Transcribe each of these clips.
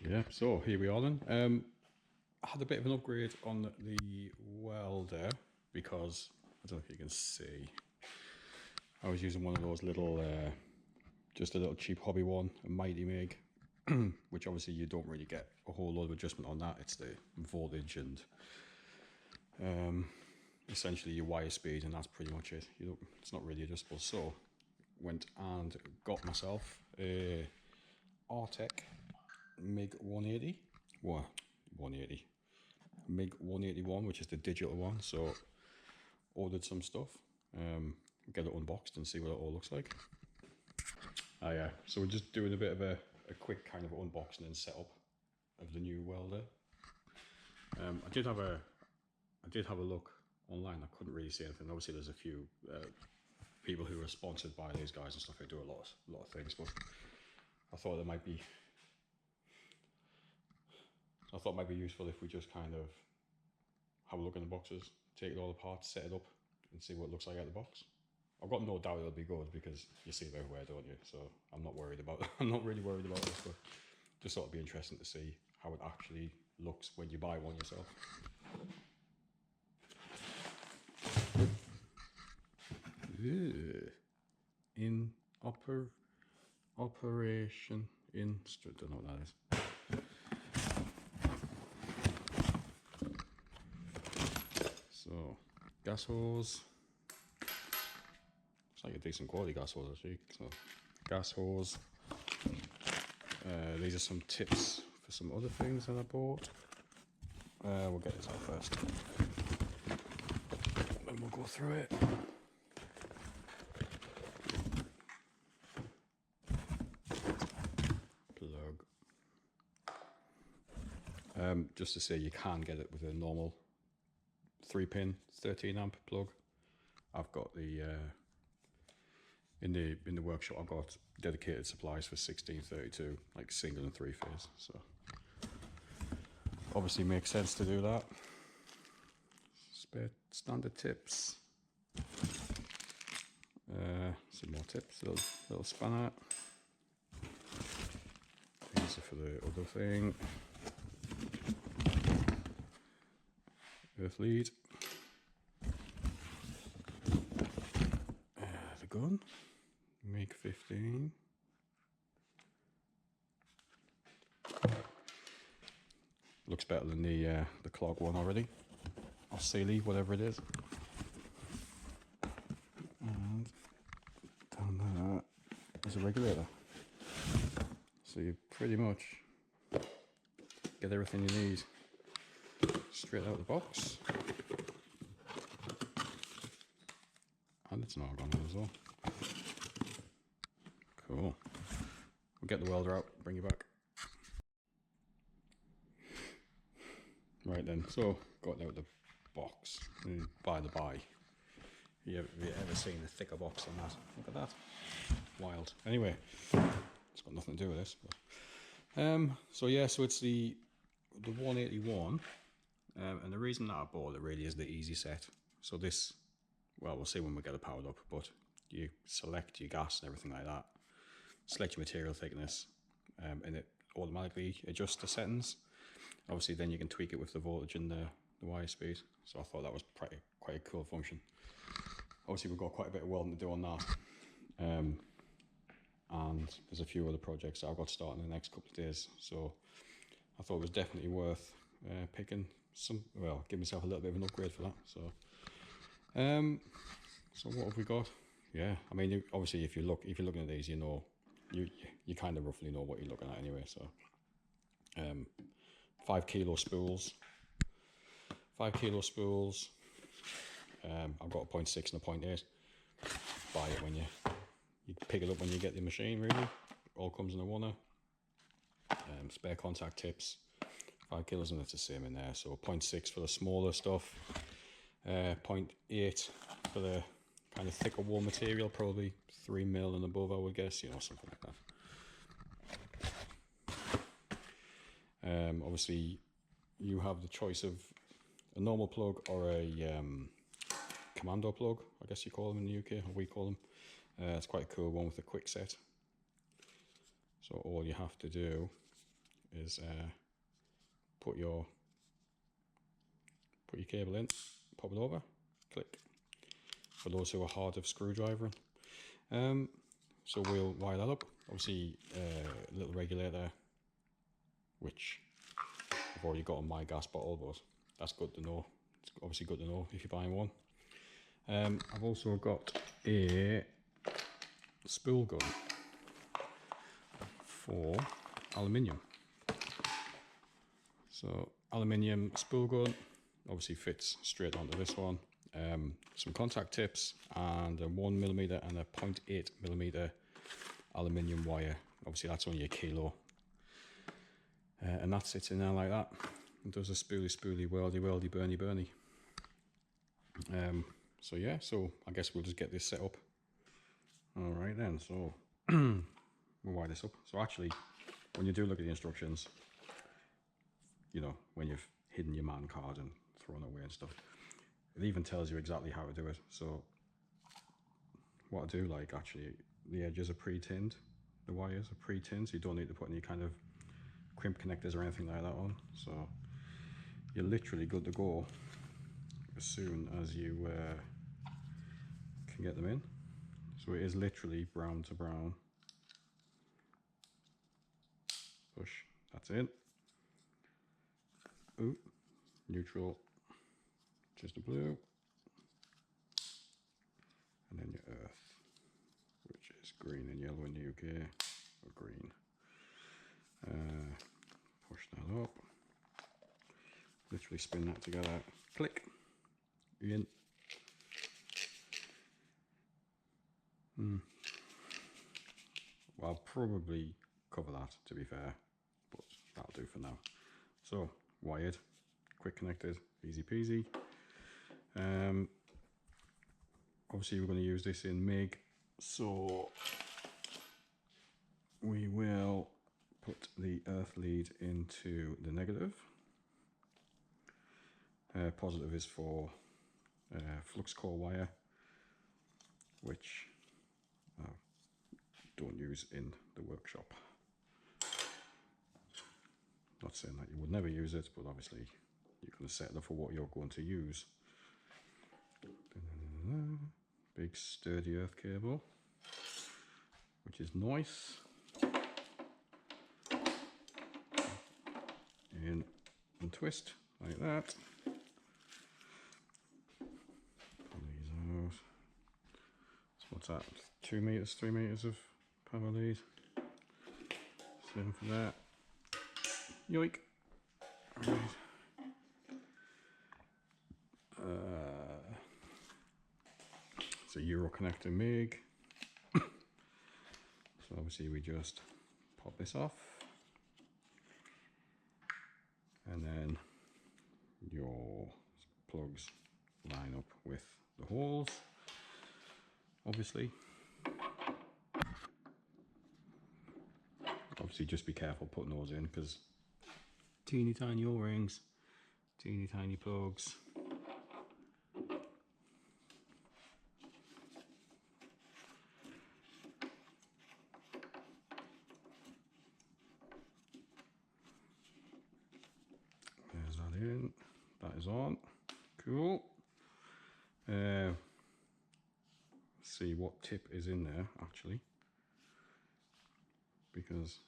Yeah, so here we are then. I had a bit of an upgrade on the welder because, I don't know if you can see, I was using one of those little, just a little cheap hobby one, a Mighty MIG, which obviously you don't really get a whole lot of adjustment on that. It's the voltage and essentially your wire speed, and that's pretty much it. It's not really adjustable. So went and got myself a Artec MIG 180, well, 180, MIG 181, which is the digital one. So ordered some stuff, get it unboxed and see what it all looks like. Yeah, so we're just doing a bit of a quick kind of unboxing and setup of the new welder. I did have a look online. I couldn't really see anything. Obviously there's a few people who are sponsored by these guys and stuff who do a lot of things, but I thought it might be useful if we just kind of have a look in the boxes, take it all apart, set it up, and see what it looks like out of the box. I've got no doubt it'll be good because you see it everywhere, don't you? So I'm not worried about. I'm not really worried about this, but just thought it'd be interesting to see how it actually looks when you buy one yourself. In operation in. Don't know what that is. So, gas hose. Looks like a decent quality gas hose actually. So, gas hose. These are some tips for some other things that I bought. We'll get this out first. Then we'll go through it. Plug. Just to say, you can get it with a normal 3-pin 13 amp plug. I've got the in the workshop I've got dedicated supplies for 1632, like single and 3-phase, so obviously makes sense to do that. Spare standard tips, some more tips, little spanner. These are for the other thing. Earth lead. The gun. MIG 15. Looks better than the clog one already, or Sealy, whatever it is. And down there is a regulator. So you pretty much get everything you need straight out of the box. And it's an argon as well. Cool. We'll get the welder out, bring you back. Right then, so got out the box. And by the by, have you ever seen a thicker box than that? Look at that. Wild. Anyway, it's got nothing to do with this. But, so yeah, so it's the 181. And the reason that I bought it really is the easy set. So this, well, we'll see when we get it powered up, but you select your gas and everything like that, select your material thickness, and it automatically adjusts the settings. Obviously then you can tweak it with the voltage and the wire speed. So I thought that was quite a cool function. Obviously we've got quite a bit of welding to do on that. And there's a few other projects that I've got starting in the next couple of days. So I thought it was definitely worth picking give myself a little bit of an upgrade for that. So so what have we got? Yeah, I mean, obviously if you're looking at these, you know, you kind of roughly know what you're looking at anyway. So 5 kilo spools. 5 kilo spools. I've got a 0.6 and a 0.8. Buy it when you pick it up when you get the machine, really. All comes in a oneer. Spare contact tips. 5 kilos, and it's the same in there. So 0.6 for the smaller stuff. 0.8 for the kind of thicker wall material, probably 3 mil and above, I would guess, you know, something like that. Obviously, you have the choice of a normal plug or a commando plug, I guess you call them in the UK, or we call them. It's quite a cool one with a quick set. So all you have to do is put your cable in, pop it over, click. For those who are hard of screwdrivering. So we'll wire that up. Obviously, a little regulator, which I've already got on my gas bottle, but that's good to know. It's obviously good to know if you're buying one. I've also got a spool gun for aluminium. So aluminium spool gun obviously fits straight onto this one. Some contact tips and a 1mm and a 0.8mm aluminium wire. Obviously that's only a kilo. And that sits in there like that. It does a spoolie, weldy, burny. So yeah, so I guess we'll just get this set up. Alright then, so we'll wire this up. So actually, when you do look at the instructions, you know, when you've hidden your man card and thrown it away and stuff, it even tells you exactly how to do it. So what I do like, actually, the edges are pre-tinned, the wires are pre-tinned, so you don't need to put any kind of crimp connectors or anything like that on. So you're literally good to go as soon as you can get them in. So it is literally brown to brown. Push, that's in. Ooh, neutral, just a blue. And then your earth, which is green and yellow in the UK, or green. Push that up. Literally spin that together. Click. In. Well, I'll probably cover that, to be fair, but that'll do for now. So, wired, quick connected, easy peasy. Obviously we're going to use this in MIG, so we will put the earth lead into the negative. Positive is for flux core wire, which I don't use in the workshop. Not saying that you would never use it, but obviously you're going to set it up for what you're going to use. Big sturdy earth cable, which is nice. In and twist like that. Pull these out. So what's that? 2 meters, 3 meters of power lead. Same for that. Yoink. Right. It's a Euro connector MIG. So obviously we just pop this off. And then your plugs line up with the holes, obviously. Obviously just be careful putting those in, because teeny tiny O-rings, teeny tiny plugs. There's that in, that is on, cool. See what tip is in there actually, because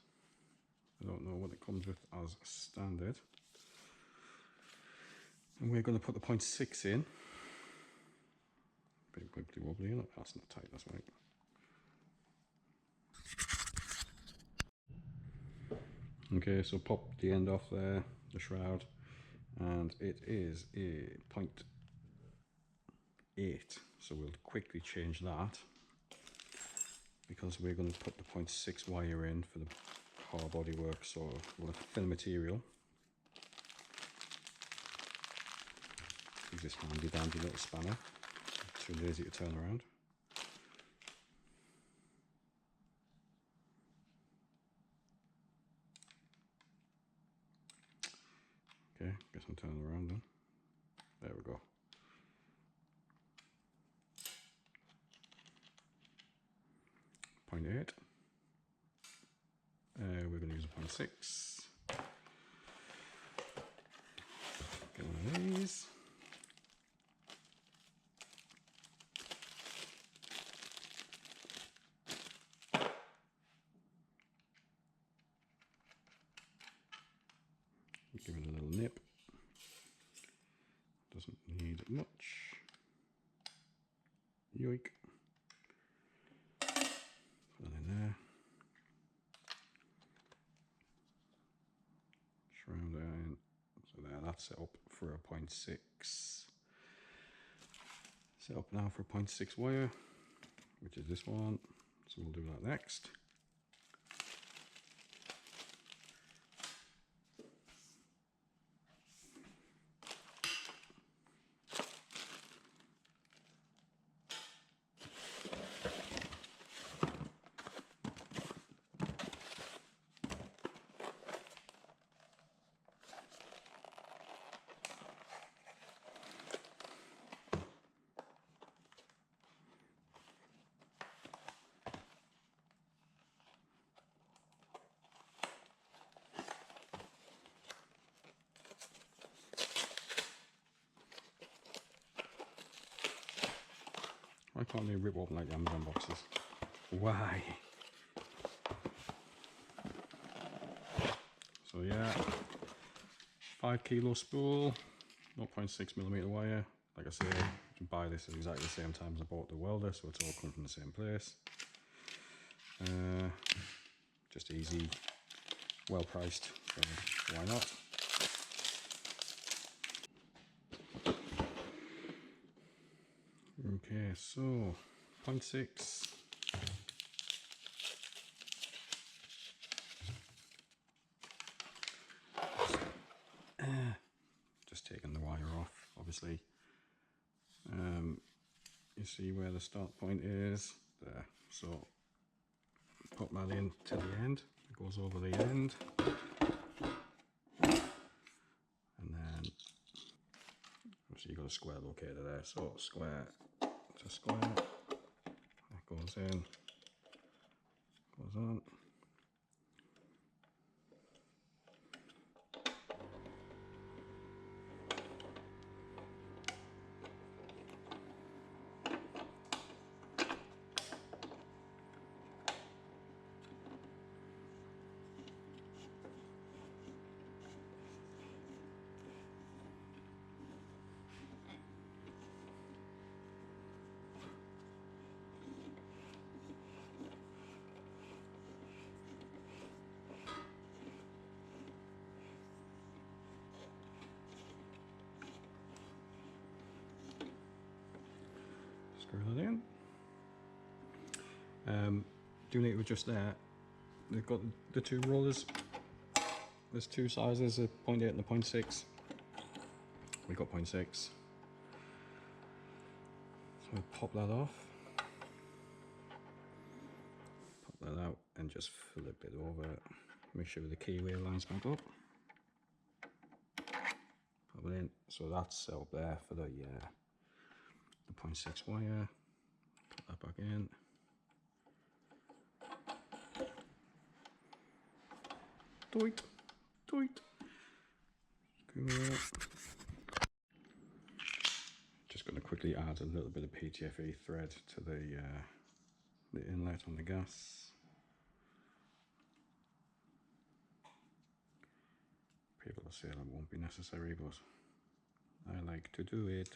I don't know what it comes with as standard. And we're going to put the 0.6 in. Bit wibbly wobbly, isn't it? That's not tight, that's right. Okay, so pop the end off there, the shroud, and it is a 0.8. So we'll quickly change that, because we're going to put the 0.6 wire in for the car bodywork. So we'll have thin material. Use this handy dandy little spanner, too lazy to turn around. Okay, guess I'm turning around then. There we go. .8. We're going to use a 0.6. Get one of these. Give it a little nip. Doesn't need much. Yoink. Put that in there. Shroud it in. So there, that's set up for a 0.6. Set up now for a 0.6 wire, which is this one. So we'll do that next. Why can't they rip open like the Amazon boxes? Why? So yeah, 5 kilo spool, 0.6mm wire. Like I say, you can buy this at exactly the same time as I bought the welder, so it's all come from the same place. Just easy, well priced, so why not? Okay, so 0.6. Just taking the wire off, obviously. You see where the start point is there, so put that in to the end. It goes over the end, and then obviously you've got a square locator there, so square to square, that goes in, goes on. Screw that in. Do need to adjust that. They've got the two rollers. There's two sizes, a 0.8 and a 0.6. We got 0.6. So we'll pop that off. Pop that out and just flip it over. Make sure the keyway lines back up. Pop it in. So that's set up there for the 0.6 wire. Put that back in. Doit, doit. Just going to quickly add a little bit of PTFE thread to the inlet on the gas. People will say that won't be necessary, but I like to do it.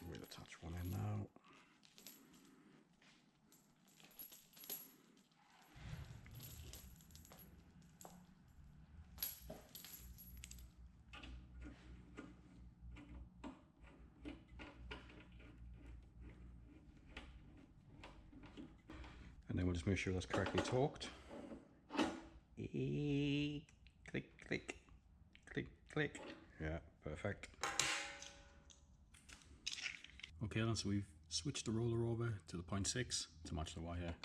We'll attach one in now. And then we'll just make sure that's correctly torqued. Click, click, Click, click. Yeah, perfect. Okay then, so we've switched the roller over to the 0.6 to match the wire.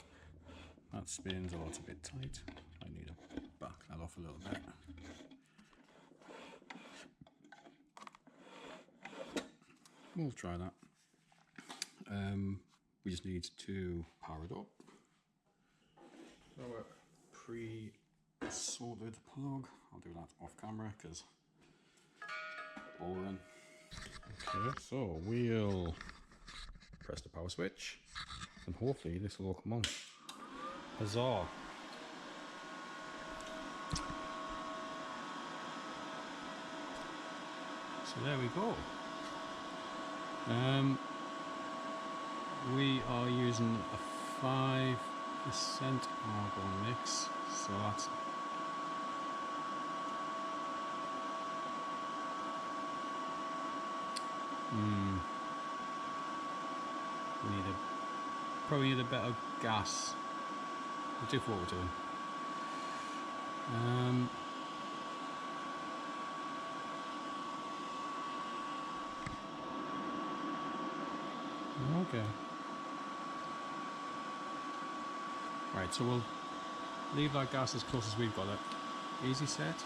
That spins, although it's a bit tight. I need to back that off a little bit. We'll try that. We just need to power it up. So a pre-sorted plug. I'll do that off camera because boring. Okay, so we'll press the power switch and hopefully this will all come on. Huzzah! So there we go. We are using a 5% argon mix, so that's we probably need a better gas. We'll do for what we're doing. Okay. Right, so we'll leave that gas as close as we've got it. Easy set.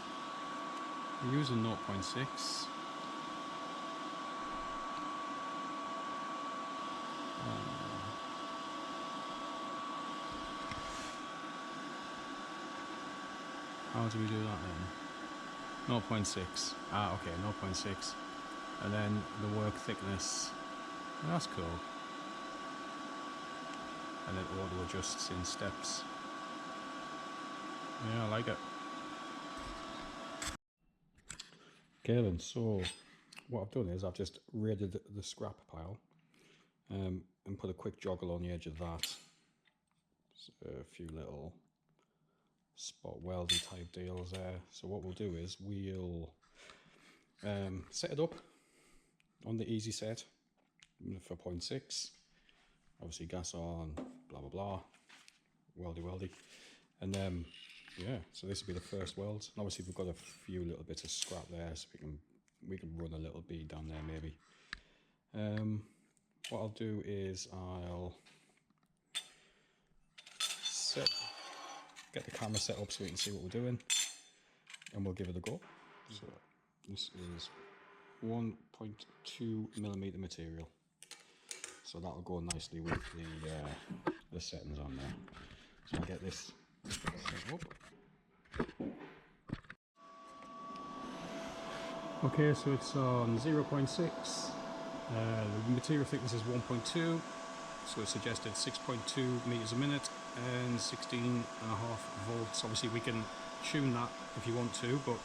We're using 0.6. How do we do that then? 0.6. Ah, okay, 0.6. And then the work thickness. Oh, that's cool. And it auto adjusts in steps. Yeah, I like it. Okay then, so what I've done is I've just raided the scrap pile and put a quick joggle on the edge of that. So a few little spot welding type deals there. So what we'll do is we'll set it up on the easy set for 0.6. Obviously gas on, blah blah blah, weldy, and yeah. So this will be the first welds. And obviously we've got a few little bits of scrap there, so we can run a little bead down there maybe. What I'll do is I'll get the camera set up so we can see what we're doing, and we'll give it a go. So this is 1.2mm material, so that'll go nicely with the settings on there. So I'll get this set up. Okay, so it's on 0.6. The material thickness is 1.2, so it's suggested 6.2 meters a minute and 16.5 volts. Obviously we can tune that if you want to, but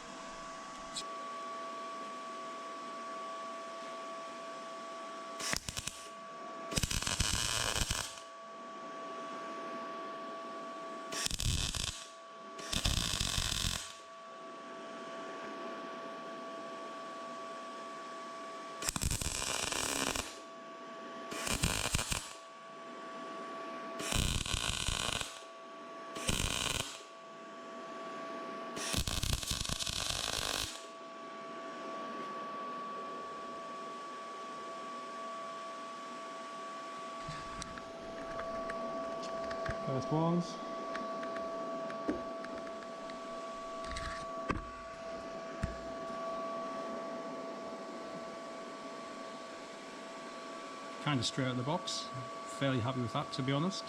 first ones. Kind of straight out of the box. Fairly happy with that, to be honest.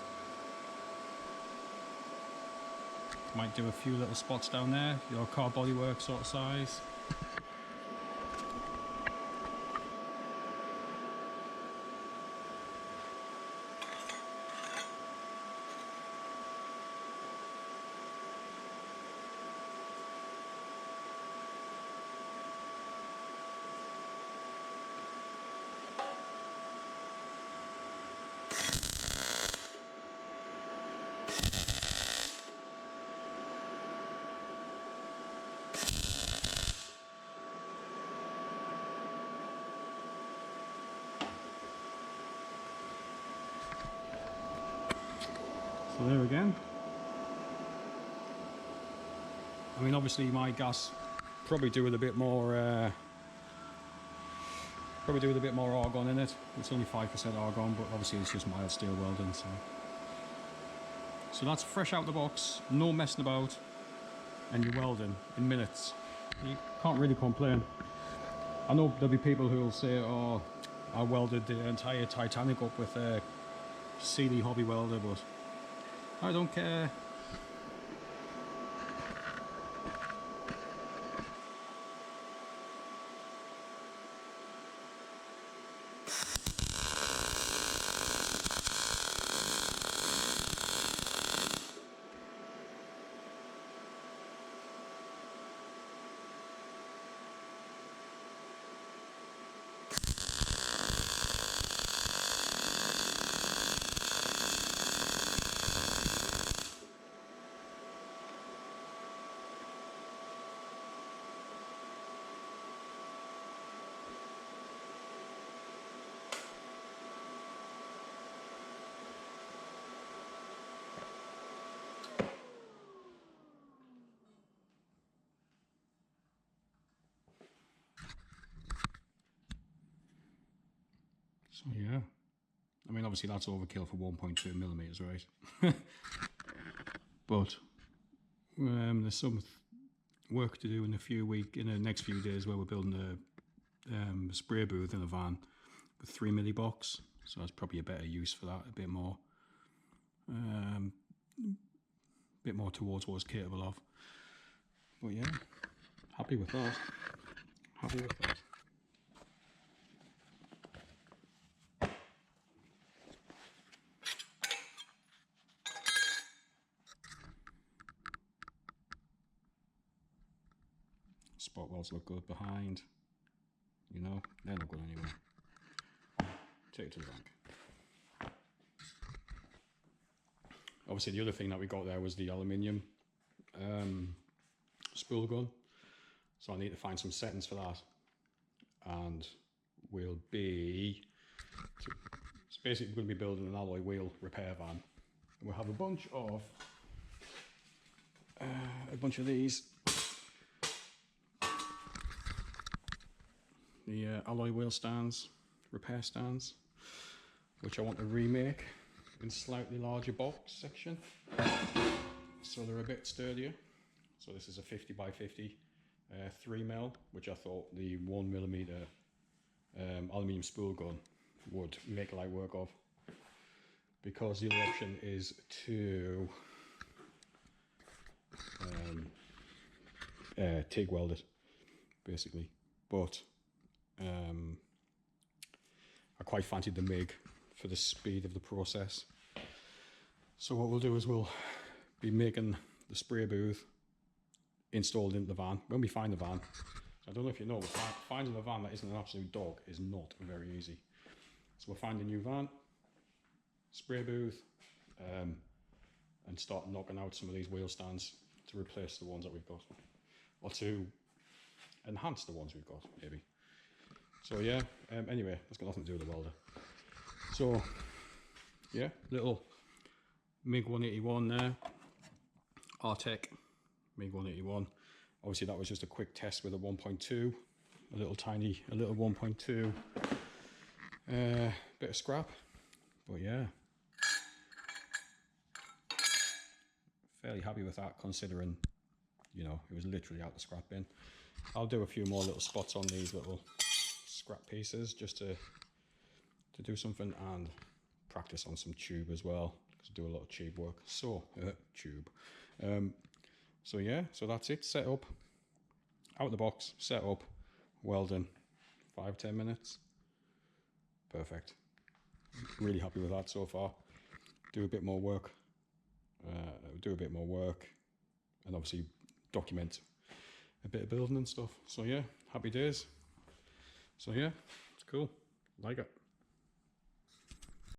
Might do a few little spots down there, your car bodywork sort of size. So there again. I mean, obviously my gas probably do with a bit more argon in it. It's only 5% argon, but obviously it's just mild steel welding. So that's fresh out the box, no messing about, and you're welding in minutes. You can't really complain. I know there'll be people who will say, oh, I welded the entire Titanic up with a CD hobby welder, but I don't care. So yeah, I mean obviously that's overkill for 1.2 millimeters, right? But there's some work to do in the next few days where we're building a spray booth in a van with 3 milli box. So that's probably a better use for that, a bit more towards what it's capable of. But yeah, happy with that. Happy with that. Spot welds look good behind. You know, they're not good anyway. Take it to the bank. Obviously the other thing that we got there was the aluminium spool gun. So I need to find some settings for that. And it's basically going to be building an alloy wheel repair van. And we'll have a bunch of these. The alloy wheel stands, repair stands, which I want to remake in slightly larger box section, so they're a bit sturdier. So this is a 50 by 50 3mm, which I thought the 1mm aluminium spool gun would make light work of, because the other option is to TIG weld it basically. But I quite fancied the MIG for the speed of the process. So what we'll do is we'll be making the spray booth installed into the van when we find the van. I don't know if you know, but finding a van that isn't an absolute dog is not very easy. So we'll find a new van, spray booth, and start knocking out some of these wheel stands to replace the ones that we've got, or to enhance the ones we've got maybe. So yeah, anyway, that's got nothing to do with the welder. So yeah, little MIG 181 there, Artec MIG 181. Obviously that was just a quick test with a 1.2, a little 1.2 bit of scrap. But yeah, fairly happy with that, considering, you know, it was literally out the scrap bin. I'll do a few more little spots on these little scrap pieces just to do something, and practice on some tube as well, because I do a lot of tube work. So tube. So yeah, so that's it. Set up, out the box, set up, welding, 5-10 minutes. Perfect. Really happy with that so far. Do a bit more work, and obviously document a bit of building and stuff. So yeah, happy days. So yeah, it's cool. Like it.